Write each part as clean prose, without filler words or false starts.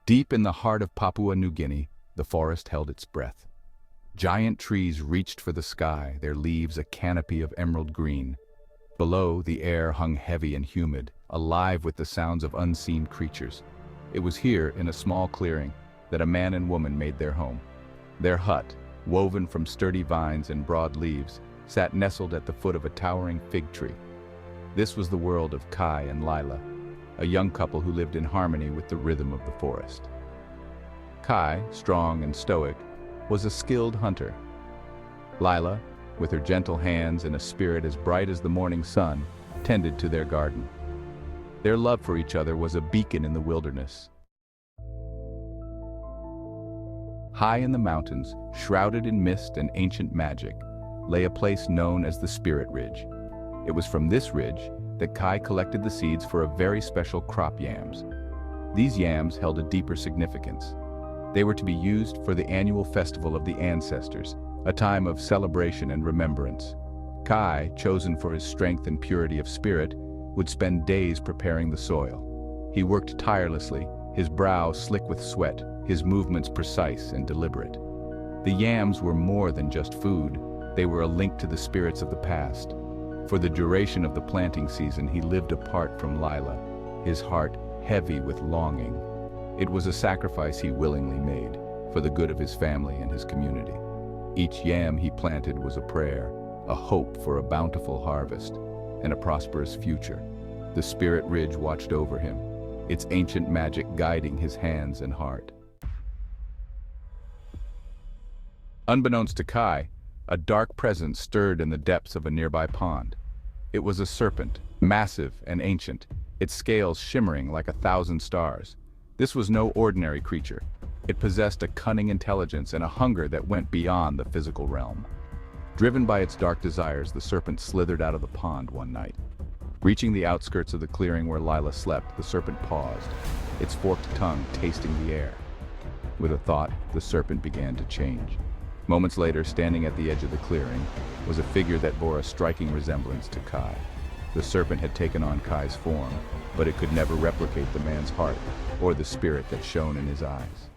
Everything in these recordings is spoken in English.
Deep in the heart of Papua New Guinea, the forest held its breath. Giant trees reached for the sky, their leaves a canopy of emerald green. Below, the air hung heavy and humid, alive with the sounds of unseen creatures. It was here, in a small clearing, that a man and woman made their home. Their hut, woven from sturdy vines and broad leaves, sat nestled at the foot of a towering fig tree. This was the world of Kai and Lila, a young couple who lived in harmony with the rhythm of the forest. Kai, strong and stoic, was a skilled hunter. Lila, with her gentle hands and a spirit as bright as the morning sun, tended to their garden. Their love for each other was a beacon in the wilderness. High in the mountains, shrouded in mist and ancient magic, lay a place known as the Spirit Ridge. It was from this ridge that Kai collected the seeds for a very special crop yams. These yams held a deeper significance. They were to be used for the annual festival of the ancestors, a time of celebration and remembrance. Kai, chosen for his strength and purity of spirit, would spend days preparing the soil. He worked tirelessly, his brow slick with sweat, his movements precise and deliberate. The yams were more than just food, they were a link to the spirits of the past. For the duration of the planting season, he lived apart from Lila, his heart heavy with longing. It was a sacrifice he willingly made, for the good of his family and his community. Each yam he planted was a prayer, a hope for a bountiful harvest, and a prosperous future. The Spirit Ridge watched over him, its ancient magic guiding his hands and heart. Unbeknownst to Kai, a dark presence stirred in the depths of a nearby pond. It was a serpent, massive and ancient, its scales shimmering like 1,000 stars. This was no ordinary creature. It possessed a cunning intelligence and a hunger that went beyond the physical realm. Driven by its dark desires, the serpent slithered out of the pond one night. Reaching the outskirts of the clearing where Lila slept, the serpent paused, its forked tongue tasting the air. With a thought, the serpent began to change. Moments later, standing at the edge of the clearing, was a figure that bore a striking resemblance to Kai. The serpent had taken on Kai's form, but it could never replicate the man's heart or the spirit that shone in his eyes.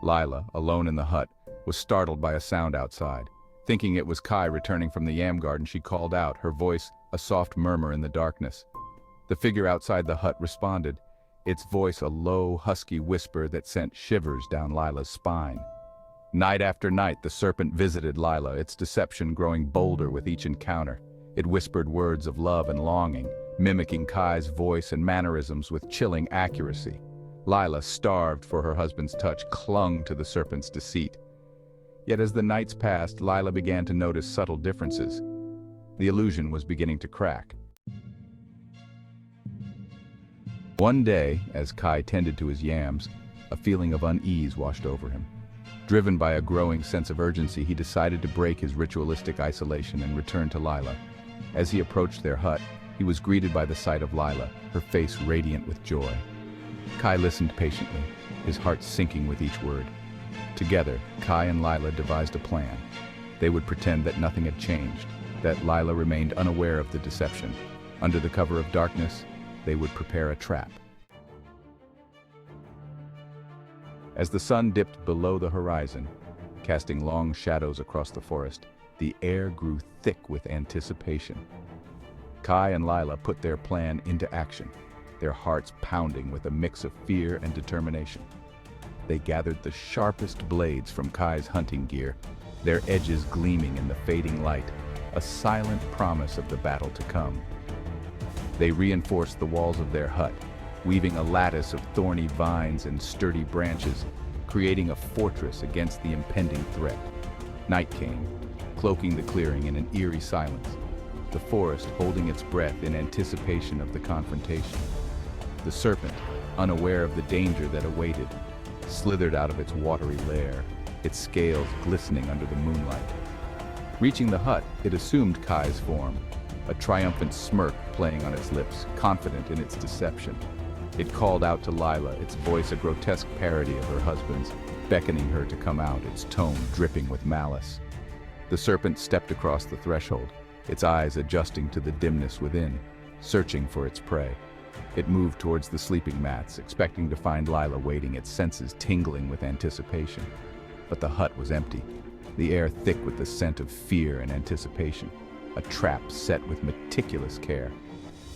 Lila, alone in the hut, was startled by a sound outside. Thinking it was Kai returning from the yam garden, she called out, her voice a soft murmur in the darkness. The figure outside the hut responded, its voice a low, husky whisper that sent shivers down Lila's spine. Night after night, the serpent visited Lila, its deception growing bolder with each encounter. It whispered words of love and longing, mimicking Kai's voice and mannerisms with chilling accuracy. Lila, starved for her husband's touch, clung to the serpent's deceit. Yet as the nights passed, Lila began to notice subtle differences. The illusion was beginning to crack. One day, as Kai tended to his yams, a feeling of unease washed over him. Driven by a growing sense of urgency, he decided to break his ritualistic isolation and return to Lila. As he approached their hut, he was greeted by the sight of Lila, her face radiant with joy. Kai listened patiently, his heart sinking with each word. Together, Kai and Lila devised a plan. They would pretend that nothing had changed, that Lila remained unaware of the deception. Under the cover of darkness, they would prepare a trap. As the sun dipped below the horizon, casting long shadows across the forest, the air grew thick with anticipation. Kai and Lila put their plan into action, their hearts pounding with a mix of fear and determination. They gathered the sharpest blades from Kai's hunting gear, their edges gleaming in the fading light, a silent promise of the battle to come. They reinforced the walls of their hut, weaving a lattice of thorny vines and sturdy branches, creating a fortress against the impending threat. Night came, cloaking the clearing in an eerie silence, the forest holding its breath in anticipation of the confrontation. The serpent, unaware of the danger that awaited, slithered out of its watery lair, its scales glistening under the moonlight. Reaching the hut, it assumed Kai's form, a triumphant smirk playing on its lips, confident in its deception. It called out to Lila, its voice a grotesque parody of her husband's, beckoning her to come out, its tone dripping with malice. The serpent stepped across the threshold, its eyes adjusting to the dimness within, searching for its prey. It moved towards the sleeping mats, expecting to find Lila waiting, its senses tingling with anticipation. But the hut was empty, the air thick with the scent of fear and anticipation, a trap set with meticulous care.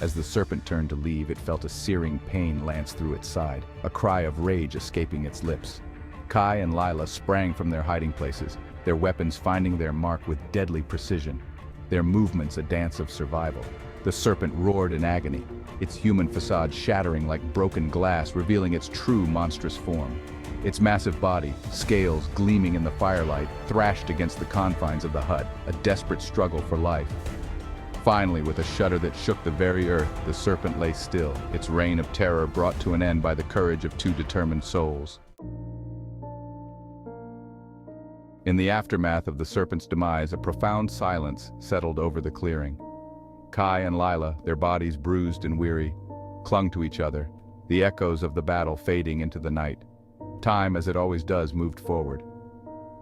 As the serpent turned to leave, it felt a searing pain lance through its side, a cry of rage escaping its lips. Kai and Lila sprang from their hiding places, their weapons finding their mark with deadly precision, their movements a dance of survival. The serpent roared in agony, its human facade shattering like broken glass, revealing its true monstrous form. Its massive body, scales gleaming in the firelight, thrashed against the confines of the hut, a desperate struggle for life. Finally, with a shudder that shook the very earth, the serpent lay still, its reign of terror brought to an end by the courage of two determined souls. In the aftermath of the serpent's demise, a profound silence settled over the clearing. Kai and Lila, their bodies bruised and weary, clung to each other, the echoes of the battle fading into the night. Time, as it always does, moved forward.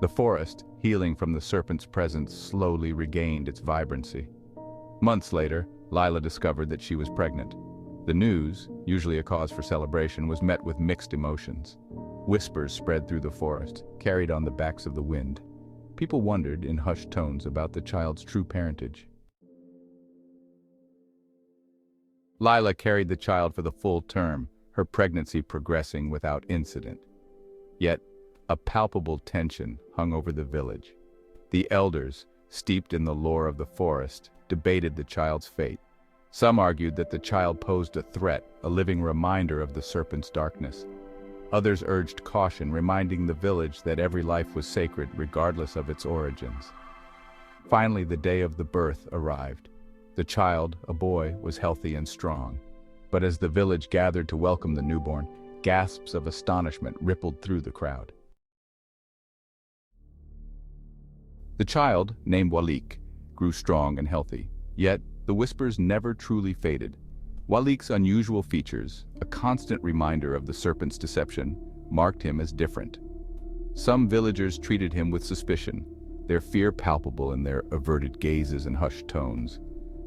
The forest, healing from the serpent's presence, slowly regained its vibrancy. Months later, Lila discovered that she was pregnant. The news, usually a cause for celebration, was met with mixed emotions. Whispers spread through the forest, carried on the backs of the wind. People wondered in hushed tones about the child's true parentage. Lila carried the child for the full term, her pregnancy progressing without incident. Yet, a palpable tension hung over the village. The elders, steeped in the lore of the forest, debated the child's fate. Some argued that the child posed a threat, a living reminder of the serpent's darkness. Others urged caution, reminding the village that every life was sacred, regardless of its origins. Finally, the day of the birth arrived. The child, a boy, was healthy and strong. But as the village gathered to welcome the newborn, gasps of astonishment rippled through the crowd. The child, named Walik, grew strong and healthy, yet the whispers never truly faded. Walik's unusual features, a constant reminder of the serpent's deception, marked him as different. Some villagers treated him with suspicion, their fear palpable in their averted gazes and hushed tones.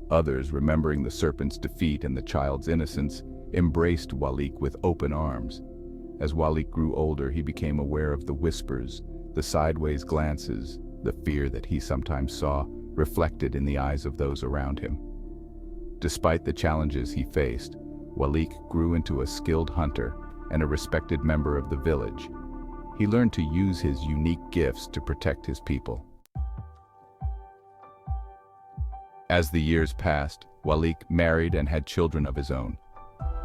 Others, remembering the serpent's defeat and the child's innocence, embraced Walik with open arms. As Walik grew older, he became aware of the whispers, the sideways glances, the fear that he sometimes saw reflected in the eyes of those around him. Despite the challenges he faced, Walik grew into a skilled hunter and a respected member of the village. He learned to use his unique gifts to protect his people. As the years passed, Walik married and had children of his own.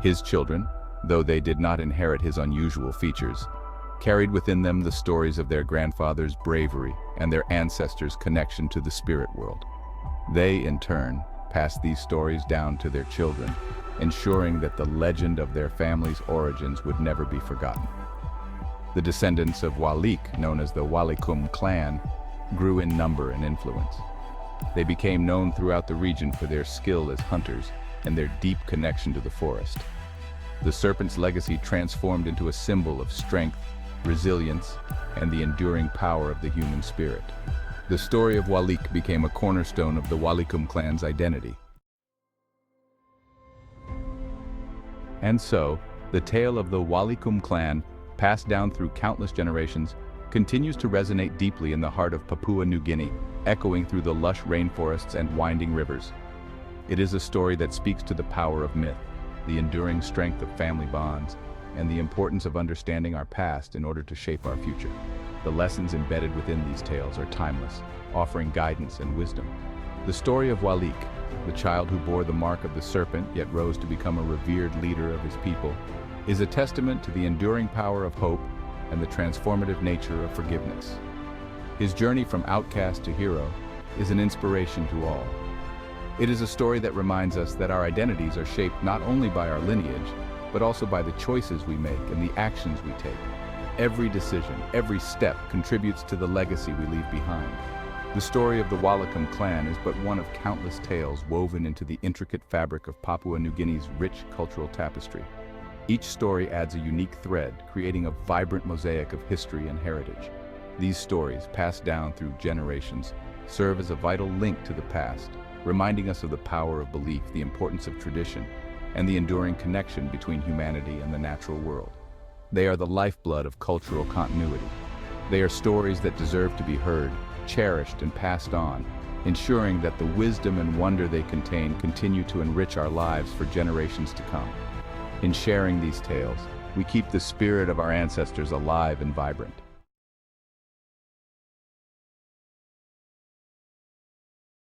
His children, though they did not inherit his unusual features, carried within them the stories of their grandfather's bravery and their ancestors' connection to the spirit world. They, in turn, passed these stories down to their children, ensuring that the legend of their family's origins would never be forgotten. The descendants of Walik, known as the Walikum clan, grew in number and influence. They became known throughout the region for their skill as hunters and their deep connection to the forest. The serpent's legacy transformed into a symbol of strength, resilience, and the enduring power of the human spirit. The story of Walik became a cornerstone of the Walikum clan's identity. And so, the tale of the Walikum clan, passed down through countless generations, continues to resonate deeply in the heart of Papua New Guinea, echoing through the lush rainforests and winding rivers. It is a story that speaks to the power of myth, the enduring strength of family bonds, and the importance of understanding our past in order to shape our future. The lessons embedded within these tales are timeless, offering guidance and wisdom. The story of Walik, the child who bore the mark of the serpent yet rose to become a revered leader of his people, is a testament to the enduring power of hope and the transformative nature of forgiveness. His journey from outcast to hero is an inspiration to all. It is a story that reminds us that our identities are shaped not only by our lineage, but also by the choices we make and the actions we take. Every decision, every step contributes to the legacy we leave behind. The story of the Walikum clan is but one of countless tales woven into the intricate fabric of Papua New Guinea's rich cultural tapestry. Each story adds a unique thread, creating a vibrant mosaic of history and heritage. These stories, passed down through generations, serve as a vital link to the past, reminding us of the power of belief, the importance of tradition, and the enduring connection between humanity and the natural world. They are the lifeblood of cultural continuity. They are stories that deserve to be heard, cherished, and passed on, ensuring that the wisdom and wonder they contain continue to enrich our lives for generations to come. In sharing these tales, we keep the spirit of our ancestors alive and vibrant.